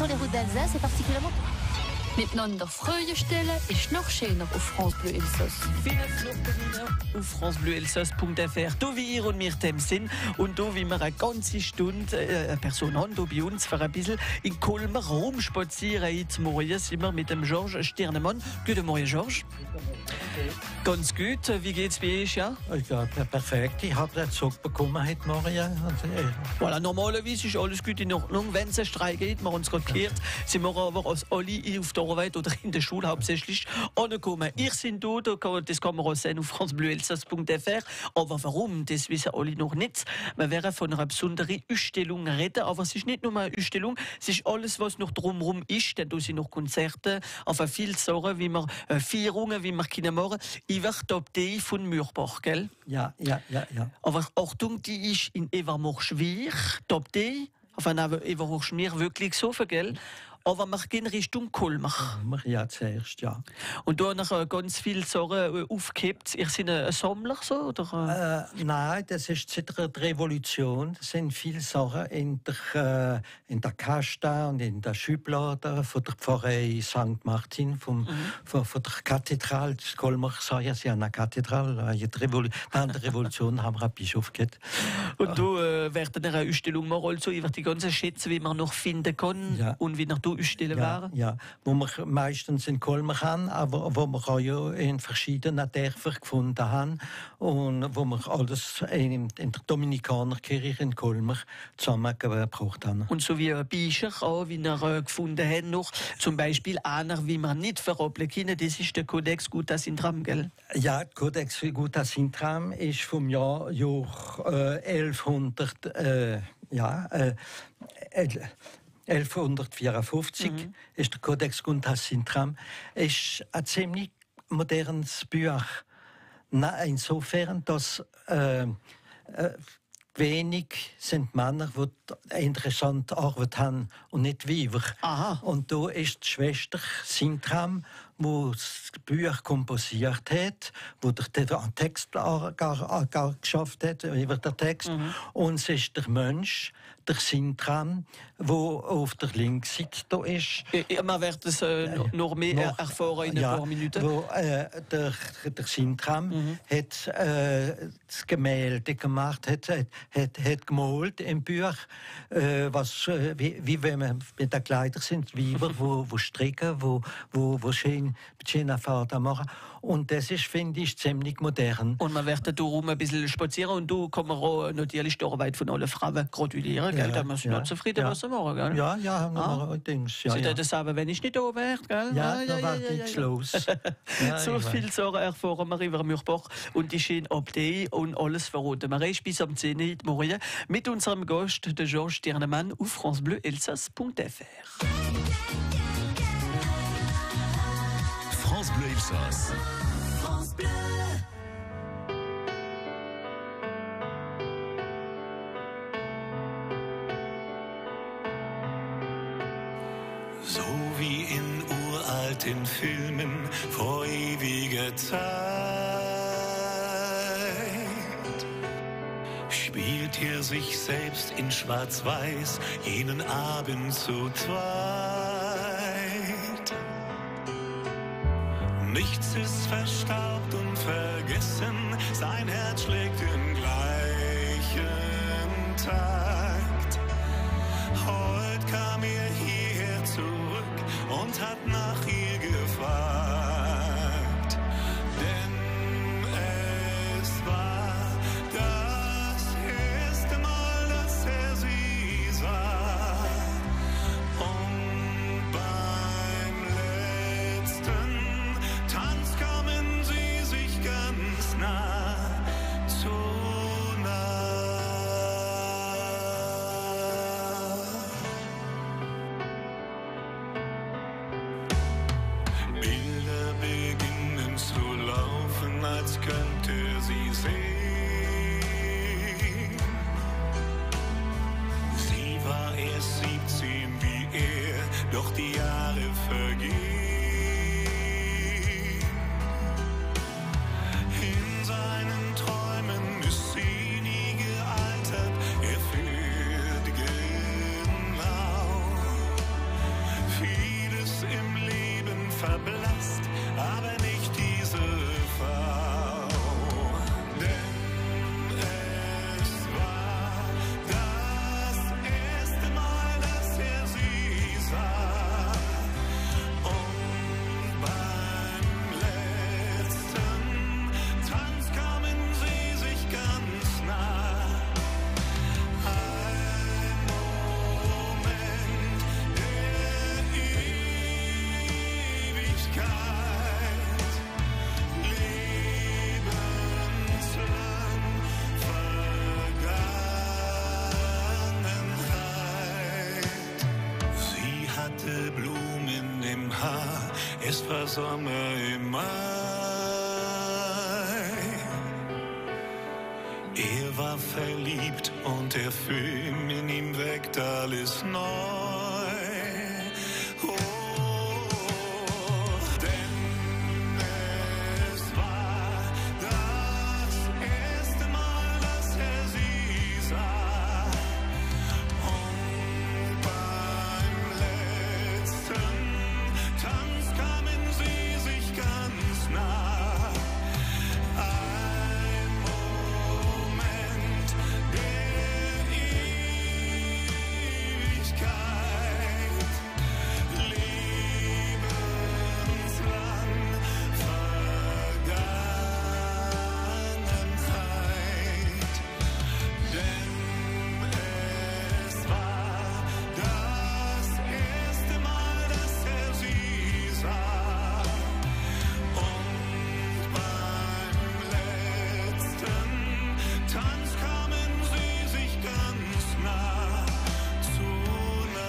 sur les routes d'Alsace et particulièrement... Miteinander Freude stellen ist noch schöner auf France Bleu Elsass. Auf francebleuelsass.fr. Da wie ihr und wir dem sind und da wie wir eine ganze Stunde eine Person haben, da bei uns für ein bisschen in Kolmer rumspazieren. Heute Morgen sind wir mit dem Georges Stirnemann. Guten Morgen, Georges. Ganz gut. Wie geht's bei euch? Ja? Ja, perfekt. Ich habe den Zug bekommen heute Morgen. Voilà, normalerweise ist alles gut in Ordnung. Wenn es einen Streik gibt, wir haben uns gerade gehört, sind wir aber als alle auf der Arbeit oder in der Schule hauptsächlich angekommen. Ihr seid da, das kann man auch sehen auf francebleuelsass.fr. Aber warum, das wissen alle noch nicht. Wir werden von einer besonderen Ausstellung reden, aber es ist nicht nur eine Ausstellung, es ist alles, was noch drumherum ist, denn da sind noch Konzerte, also viele Sachen, wie wir Feierungen, wie wir können machen. Ich werde die Abtei von Mürbach, gell? Ja. Aber Achtung, die ist in Evermoor-Schwier, die Abtei, enfin, Evermoor-Schwier wirklich so viel, gell? Aber wir gehen Richtung Kolmer. Ja, zuerst, ja. Und da haben ganz viele Sachen aufgehebt. Ihr seid ein Sammler, so? Oder? Nein, das ist seit der Revolution. Das sind viele Sachen in der Kasta und in der Schublade von der Pfarrei St. Martin, von der Kathedrale. Das Kolmer sei ja eine Kathedrale. Während der Revolution haben wir einen Bischof gehabt. Und da werden eine Ausstellung machen, also über die ganzen Schätze, wie man noch finden kann, ja. Und wie nach ausstellen waren? Ja, wo wir meistens in Kolmer haben, aber wo wir auch ja in verschiedenen Dörfern gefunden haben und wo wir alles in der Dominikanerkirche in Kolmer zusammengebracht haben. Und so wie Bücher auch, wie wir gefunden haben, noch zum Beispiel einer, wie man nicht verrappeln können, das ist der Codex Guta Sintram, gell? Ja, der Codex Guta Sintram ist vom Jahr 1154 ist der Codex Guta Sintram. Ist ein ziemlich modernes Buch. Insofern, dass wenig sind Männer, die interessante Arbeit haben und nicht Weiber. Aha. Und da ist die Schwester Sintram, die das Buch komposiert hat, die den Text gar geschafft hat, über den Text. Und es ist der Mensch, der Sintram, der auf der linken Seite da ist. Man wird es noch mehr erfahren in ein paar Minuten. Wo, der Sintram hat das Gemälde gemacht, hat gemalt im Buch, wie wenn wir mit den Kleidern sind, Weiber, wo stricken, wo schön Faden machen. Und das ist, finde ich, ziemlich modern. Und man wird da rum ein bisschen spazieren und da kann man auch natürlich die Arbeit von allen Frauen gratulieren, gell? Da müssen wir noch zufrieden, was sie machen, gell? Ja, haben wir Dings. Ja, Sie das aber, wenn ich nicht da wäre, gell? Ja, da war nichts los. So viel Sachen erfahren wir über Mürbach und die schöne Abtei und alles verraten. Wir reisen bis am 10. Uhr morgen mit unserem Gast, der Georges Stirnemann, auf francebleuelsass.fr. France Bleu Elsass. France Bleu. So wie in uralten Filmen vor ewiger Zeit spielt er sich selbst in Schwarz-Weiß jenen Abend zu zweit. Nichts ist verstaubt und vergessen, sein Herz schlägt im gleichen Takt. Heute kam er hierher zurück und hat nach ihr gefragt. Denn es war das erste Mal, dass er sie sah. Und beim letzten Tanz kamen sie sich ganz nah, zu nah. Bilder beginnen zu laufen, als könnte sie sehen. Sie war erst 17 wie er, doch die Jahre vergehen. In seinen Träumen ist sie nie gealtert, er führt genau hatte Blumen im Haar, es war Sommer im Mai. Er war verliebt und der Föhn in ihm weckt alles neu. Oh, denn es war das erste Mal, dass er sie sah. Und beim letzten Tanz kamen sie sich ganz nah. Ein Moment der Ewigkeit, lebenslang Vergangenheit. Denn es war das erste Mal, dass er sie sah. Und beim letzten Tanz kamen sie sich ganz nah zu nah.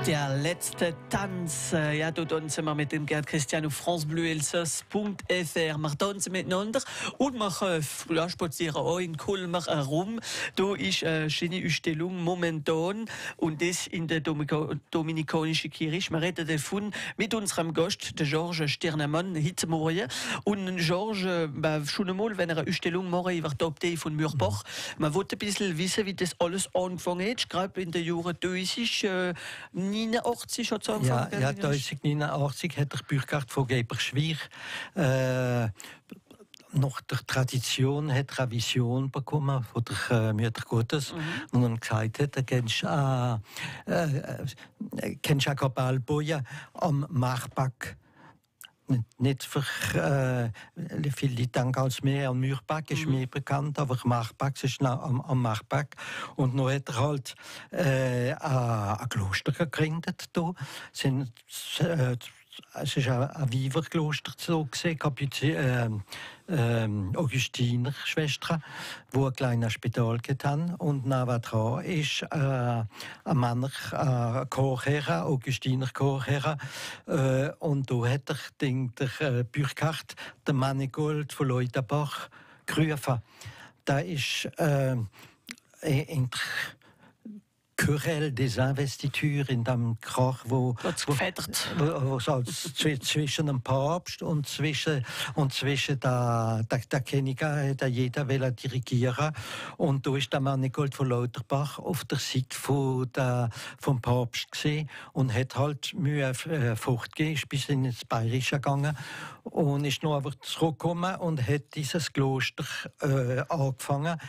Der letzte Tanz, ja, da tanzen wir mit dem Gerd Christian auf francebleuelsass.fr. Wir tanzen miteinander und wir spazieren auch in Kulmer herum. Da ist eine schöne Ausstellung momentan und das in der Dominikanischen Kirche. Wir reden davon mit unserem Gast, der Georges Stirnemann, heute Morgen. Und Georges, schon einmal, wenn er eine Ausstellung macht über die Abtei von Mürbach, man wollte ein bisschen wissen, wie das alles angefangen hat, gerade in den Jahren 89 hat es angefangen. Ja, 1989 hat der Burkhard von Geberschwir nach der Tradition hat er eine Vision bekommen von der Mutter Gottes und dann gesagt hat, kennst du Balboja am Machback. Nicht für viele Dank als mehr am Mürbach ist mehr bekannt, aber Machback ist am Machback. Und noch hat er halt ein Kloster gegründet. Da. Es war ein Weiberkloster so Augustiner Schwester, die ein kleines Spital getan. Und nebenan ist ein Mann, ein Chorherr, Augustiner Chorherr. Und da hat der Burkhard, der Manigold von Leutenbach, gerufen. Da ist in der Querelle des Investitures in dem Krach, wo zwischen dem Papst und zwischen der Königin, der jeder will dirigieren. Und da ist der Manigold von Lauterbach auf der Seite vom Papst gesehen und hat halt Mühe fortgegeben, ist bis ins Bayerische gegangen und ist noch aber zurückgekommen und hat dieses Kloster angefangen.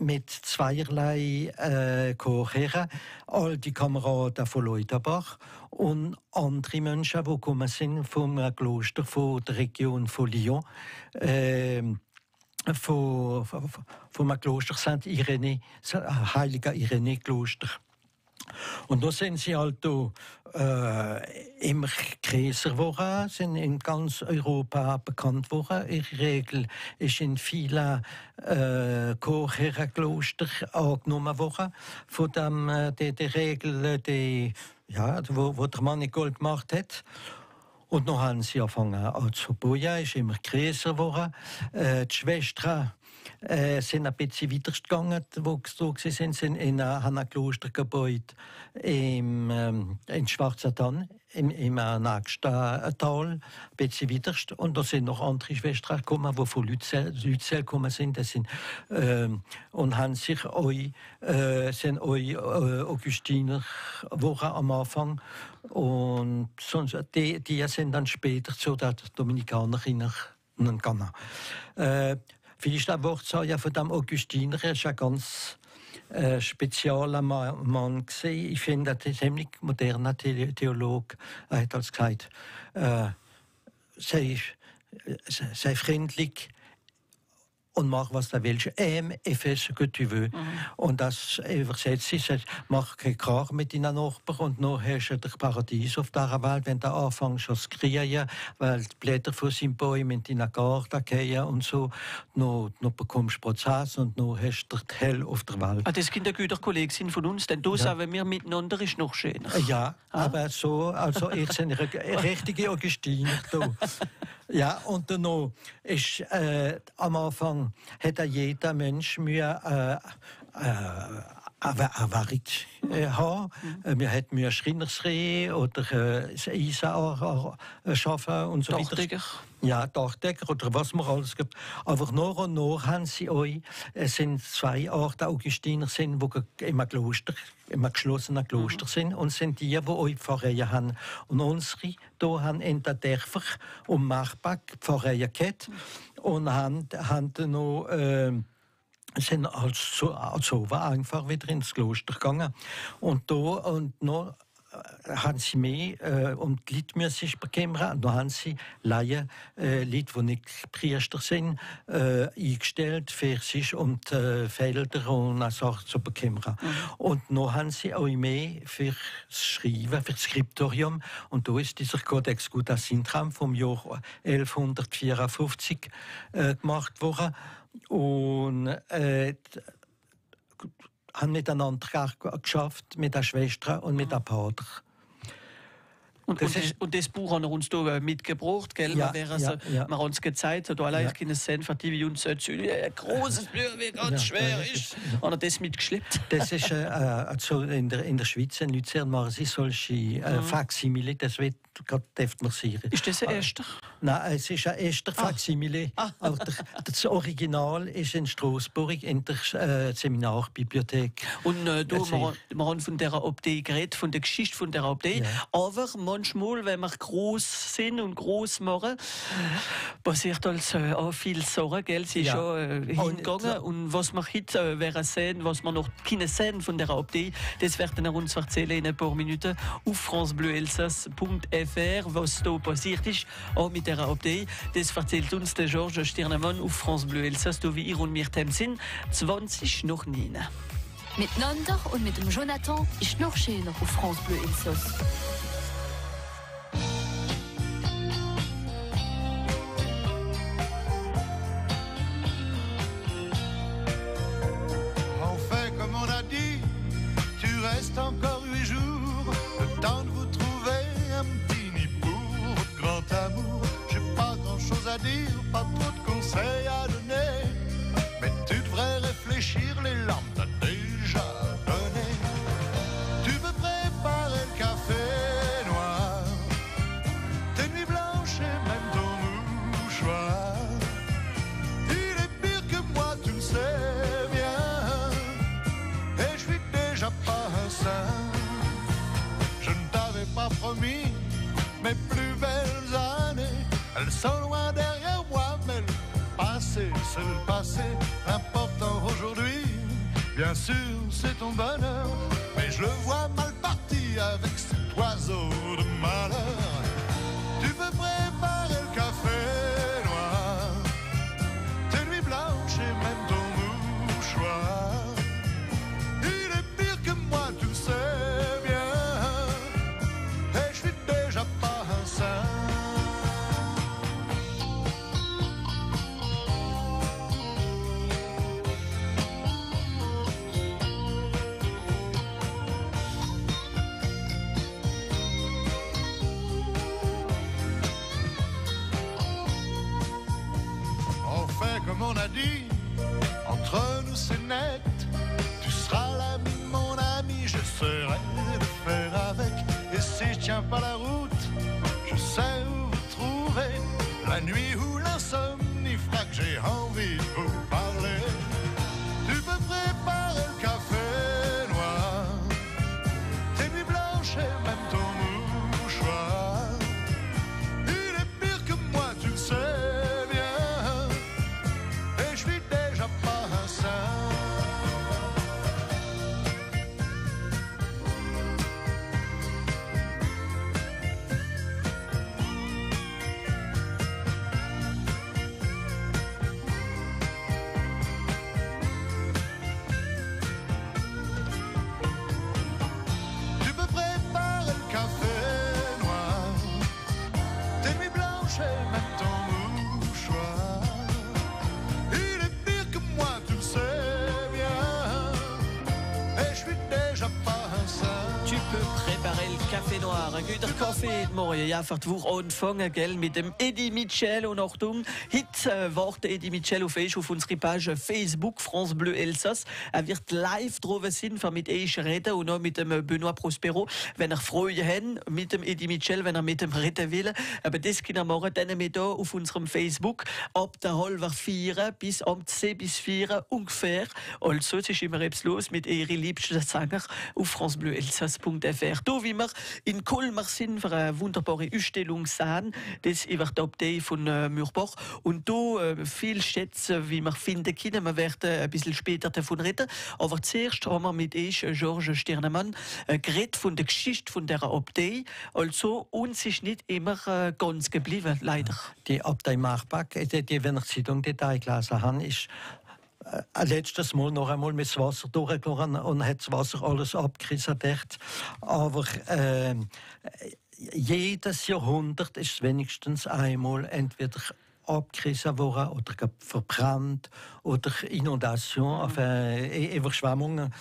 Mit zweierlei Chorherren, all die Kameraden von Leutenbach und andere Menschen, die gekommen sind vom Kloster von der Region von Lyon, vom Kloster Saint-Irénée, Heiliger Irénée-Kloster. Und da sind sie halt immer größer geworden, sind in ganz Europa bekannt worden. In der Regel ist in vielen Chorherrenklostern angenommen worden. Von dem, die Regel, wo der Manigold gemacht hat. Und dann haben sie angefangen zu bauen, ist immer größer geworden. Die Schwestern sind ein bisschen weiter gegangen, wo sie sind in einem Klostergebäude in Schwarzentann, im nächsten Tal, ein bisschen weiter. Und da sind noch andere Schwestern gekommen, die von Lützell gekommen sind. Und haben sich sind Augustiner geworden am Anfang. Und sonst, die sind dann später zu den Dominikanerinnen gegangen. Vielleicht ein Wort sagen von dem Augustiner, er ist ein ganz spezieller Mann gewesen. Ich finde, er ist ein ziemlich moderner Theologe. Er hat als gesagt, sei freundlich und mach, was du willst. Aime et fais ce que tu veux. Und das übersetzt ist, mach keinen Krach mit deinen Nachbarn und noch hast du das Paradies auf dieser Welt, wenn du anfängst zu kriegen, weil die Blätter von seinen Bäumen in deinen Garten gehen und so, noch bekommst du Prozess und noch hast du die Hell auf der Welt. Das sind ein guter Kollege von uns, denn da sagen wir miteinander ist noch schöner. Ja, aber so, also ich bin eine richtige Augustiner. Ja, und dann noch ist am Anfang hat jeder Mensch Mühe Erwartung haben. Wir hätten Schreinersrei oder Eisen schaffen und so weiter. Ja, Dachdecker oder was man alles gibt. Aber nach und nach haben sie euch, es sind 2 Arten Augustiner, sind, die im geschlossenen Kloster sind, und sind die euch Pfarreien haben. Und unsere hier haben in den Dörfern um Machbach Pfarreien gehabt und haben noch sind also einfach wieder ins Kloster gegangen. Und noch haben sie mehr die Leute müssen bekämpfen. Da haben sie Laien, Leute, die nicht Priester sind, eingestellt für sich und Felder und Sachen zu bekämpfen. Und noch haben sie auch mehr für das Schreiben, für das Skriptorium. Und da ist dieser Codex Guda Sintram vom Jahr 1154 gemacht worden. Und haben miteinander geschafft, mit der Schwester und mit der Pater. Und das Buch haben wir uns da mitgebracht, gell? Ja, wir haben uns gezeigt, da allein können sehen, für die uns ein großes Buch, wie ganz schwer ist. Haben wir das mitgeschleppt? Das ist also in der Schweiz, in Luzern, machen sie solche Faksimile, das wird gerade demonstrieren. Ist das ein erster? Nein, es ist ein erster Faksimile. Aber das Original ist in Straßburg in der Seminarbibliothek. Und wir haben von der Abtei geredet, von der Geschichte von der Abtei. Ja. Aber manchmal, wenn wir groß sind und groß machen, passiert also auch viel Sorgen, gell? Sie ist schon hingegangen. Und was wir heute werden sehen, was wir noch keine sehen von der Abtei, das werden wir uns erzählen in ein paar Minuten auf francebleuelsass.fr, was da passiert ist, auch mit der Abtei. Das erzählt uns der Georges Stirnemann auf France Bleu Elsass, da wie ihr und mir dem sind 20 noch 9. Miteinander und mit dem Jonathan ist noch schöner auf France Bleu Elsass. Encore 8 jours, le temps de vous trouver un petit nid pour votre grand amour. J'ai pas grand chose à dire, pas trop de conseils à donner, mais tu devrais réfléchir, les larmes t'as déjà donné. Tu veux préparer le café noir, tes nuits blanches et même ton mouchoir. Il est pire que moi, tu le sais bien, et je suis déjà pas un saint. Je ne t'avais pas promis mes plus belles années. Elles sont loin derrière moi, mais le passé, c'est le passé. L'important aujourd'hui, bien sûr, c'est ton bonheur. Mais je le vois mal parti avec cet oiseau de malheur. Tu veux préparer le café noir, tes nuits blanches et même ton mouchoir. Comme on a dit, entre nous c'est net. Tu seras l'ami de mon ami, j'essaierai de faire avec. Et si je tiens pas la route, je sais où vous trouver. La nuit où l'insomnie fera que j'ai envie de vous parler. Tu peux préparer le café noir, tes nuits blanches et même ton mouchoir. Il est pire que moi, tu le sais. Café Noir, ein guter Kaffee morgen. Ja, für die Woche anfangen, gell, mit dem Eddie Mitchell und Achtung, heute wartet Eddie Mitchell auf unsere Page Facebook France Bleu Elsass. Wird live drauf sein, für mit euch reden und auch mit dem Benoît Prospero, wenn Freude haben, mit dem Eddie Mitchell, wenn mit dem reden will. Aber das können wir morgen dann mit auf unserem Facebook ab der 3:30 bis am 3:40 ungefähr. Also, es ist immer etwas los mit ihren liebsten Sänger auf francebleuelsass.fr. Da, wie wir in Colmar sind, für eine wunderbare Ausstellung sehen, das über die Abtei von Mürbach. Und da viele Schätze, wie wir finden können. Wir werden ein bisschen später davon reden. Aber zuerst haben wir mit euch, Georges Stirnemann, geredet von der Geschichte von dieser Abtei. Also, uns ist nicht immer ganz geblieben, leider. Die Abtei Marbach, die, wenn ich die Zeitung Detail gelesen habe, ist letztes Mal noch einmal mit dem Wasser durchgegangen und hat das Wasser alles abgerissen. Aber jedes Jahrhundert ist wenigstens einmal entweder abgerissen worden oder verbrannt oder Inundation, Überschwemmungen.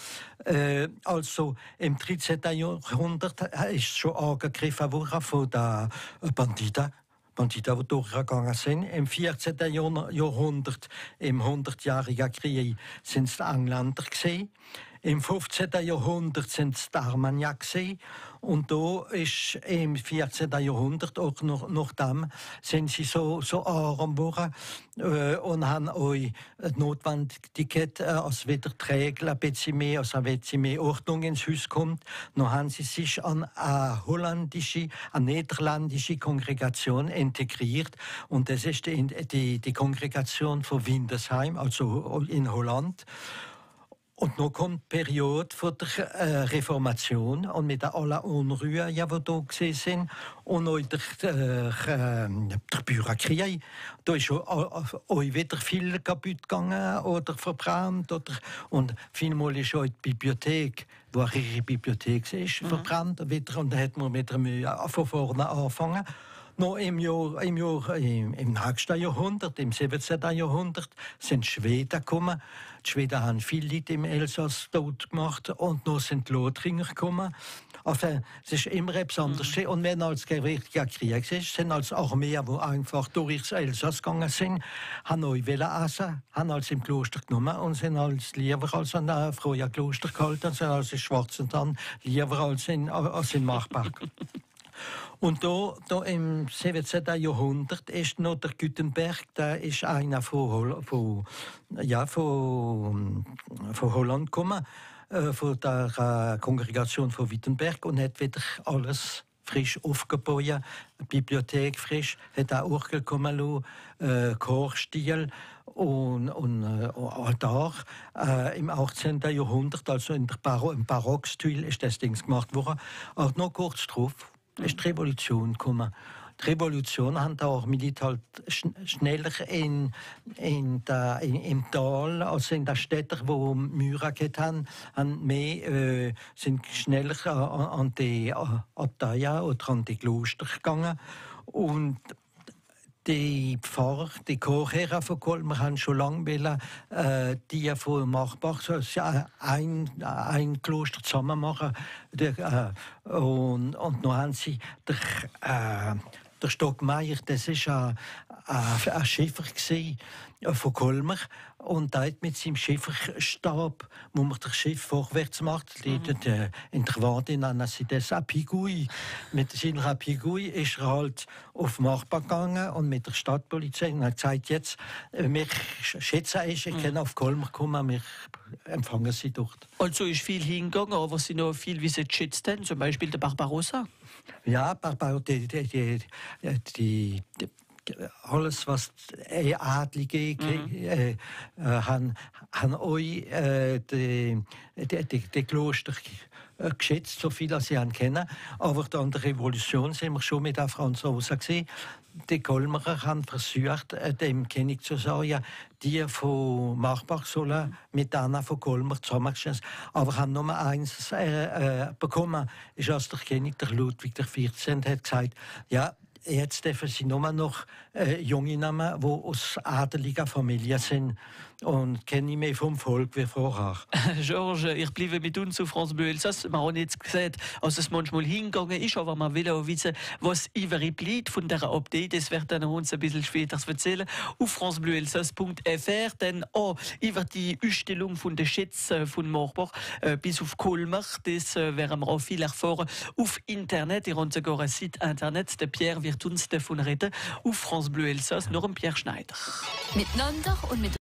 Also im 13. Jahrhundert ist schon angegriffen worden von den Banditen, die durchgegangen sind. Im 14. Jahrhundert, im 100-jährigen Krieg, sind es die Engländer gewesen. Im 15. Jahrhundert sind es die Armagnac gewesen. Und da ist im 14. Jahrhundert, auch nach dem, sind sie so arm geworden und haben euch die Notwendigkeit, als wieder die Regeln ein bisschen mehr Ordnung ins Haus kommt. Dann haben sie sich an eine niederländische Kongregation integriert. Und das ist die Kongregation von Windesheim, also in Holland. Und dann kommt die Periode von der Reformation und mit aller Unruhe, die da gesehen sind, und auch der Bürgerkrieg. Da ist auch wieder viel kaputt gegangen oder verbrannt. Und vielmal ist auch die Bibliothek, wo ihre Bibliothek ist, verbrannt. Wieder, und da hat man mit der Mühe von vorne angefangen. Noch im nächsten Jahrhundert, im 17. Jahrhundert, sind Schweden gekommen. Die Schweden haben viele Leute im Elsass tot gemacht und noch sind die Lothringer gekommen. Also, es ist immer etwas anderes. Und wenn als richtiger Krieg ist, sind als Armee, die einfach durchs Elsass gegangen sind, haben neu essen, haben als im Kloster genommen und sind als lieber als an einem frühen Kloster gehalten, sind als in Schwarzentann lieber als in Marbach. Und da im 17. Jahrhundert ist noch der Gutenberg, der ist einer von Holland gekommen, von der Kongregation von Wittenberg, und hat wieder alles frisch aufgebaut, Bibliothek frisch, hat auch Orgel kommen lassen, Chorstil und Altar. Im 18. Jahrhundert, also im Barockstil, ist das Ding gemacht worden. Aber noch kurz drauf ist die Revolution gekommen. Die Revolution haben auch Militär schneller im Tal, also in den Städten, wo Müra hatten, sind schneller an die Abteien oder an die Kloster gegangen. Und die Pfarrer, die Chorherren von Colmar, haben schon lange die von Marbach ein Kloster zusammen machen. Und dann haben sie der Stockmeier, das war ein Schiffer von Colmar. Und da hat mit seinem Schifferstab, wo man das Schiff vorwärts macht, in der Wade nennen sie das Apigui. Mit seiner Apigui ist er halt auf Marbach gegangen und mit der Stadtpolizei und hat gesagt, jetzt, wir schätzen es, ich kann auf Colmar kommen, wir empfangen sie dort. Also ist viel hingegangen, aber sie noch viel, wie sie geschätzt haben, zum Beispiel der Barbarossa? Ja, Barbarossa, alles, was Adlige haben euch die Kloster geschätzt, so viel als sie kennen. Aber an der Revolution sind wir schon mit den Franzosen gesehen. Die Colmarer haben versucht, dem König zu sagen, die von Marbach sollen mit denen von Colmar zusammenstehen. Aber haben Nummer eins bekommen, ist als der König, der Ludwig XIV, hat gesagt, ja, jetzt dürfen sie nur noch junge nehmen, die aus adeliger Familie sind. und kenne ich mehr vom Volk wie vorher. George, ich bleibe mit uns auf France Bleu Elsass. Wir haben jetzt gesagt, dass es manchmal hingegangen ist, aber wir wollen auch wissen, was übrig bleibt von dieser Update. Das wird dann uns ein bisschen später erzählen. Auf francebleuelsass.fr, dann auch über die Ausstellung von den Schätzen von Marbach bis auf Colmar. Das werden wir auch viel erfahren auf Internet. Ihr habt sogar ein Site Internet. Der Pierre wird uns davon reden. Auf France Bleu Elsass, noch ein Pierre Schneider. Miteinander und mit